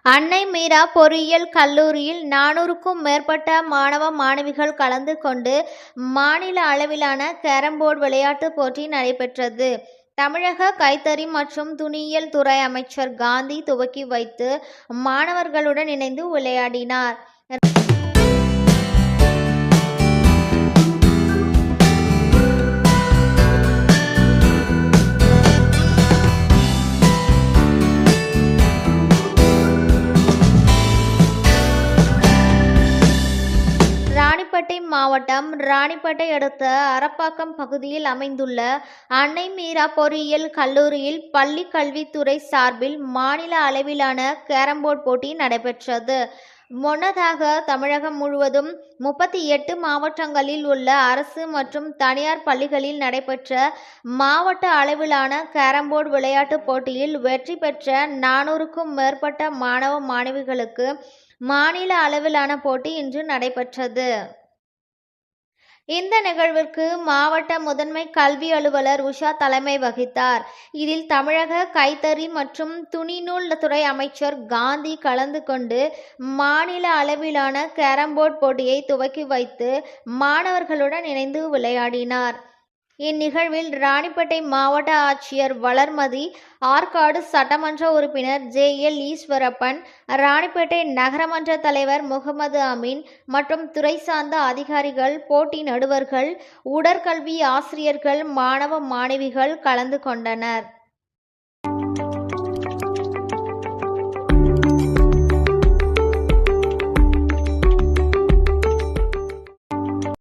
அன்னை மீரா பொறியியல் கல்லூரியில் 400க்கும் மேற்பட்ட மாணவ மாணவிகள் கலந்து கொண்டு மாநில அளவிலான கேரம்போர்டு விளையாட்டுப் போட்டி நடைபெற்றது. தமிழக கைத்தறி மற்றும் துணியியல் துறை அமைச்சர் காந்தி துவக்கி வைத்து மாணவர்களுடன் இணைந்து விளையாடினார். ராணிப்பேட்டை மாவட்டம் ராணிப்பேட்டை அடுத்த அரப்பாக்கம் பகுதியில் அமைந்துள்ள அன்னை மீரா பொறியியல் கல்லூரியில் பள்ளி கல்வித்துறை சார்பில் மாநில அளவிலான கேரம்போர்டு போட்டி நடைபெற்றது. முன்னதாக தமிழகம் முழுவதும் 38 மாவட்டங்களில் உள்ள அரசு மற்றும் தனியார் பள்ளிகளில் நடைபெற்ற மாவட்ட அளவிலான கேரம்போர்டு விளையாட்டுப் போட்டியில் வெற்றி பெற்ற 400க்கும் மேற்பட்ட மாணவ மாணவிகளுக்கு மாநில அளவிலான போட்டி இன்று நடைபெற்றது. இந்த நிகழ்விற்கு மாவட்ட முதன்மை கல்வி அலுவலர் உஷா தலைமை வகித்தார். இதில் தமிழக கைத்தறி மற்றும் துணிநூல் துறை அமைச்சர் காந்தி கலந்து கொண்டு மாநில அளவிலான கேரம்போர்டு போட்டியை துவக்கி வைத்து மாணவர்களுடன் இணைந்து விளையாடினார். இந்நிகழ்வில் ராணிப்பேட்டை மாவட்ட ஆட்சியர் வளர்மதி, ஆற்காடு சட்டமன்ற உறுப்பினர் JL ஈஸ்வரப்பன், ராணிப்பேட்டை நகரமன்ற தலைவர் முகமது அமீன் மற்றும் துறை சார்ந்த அதிகாரிகள், போட்டி நடுவர்கள், உடற்கல்வி ஆசிரியர்கள், மாணவ மாணவிகள் கலந்து கொண்டனர்.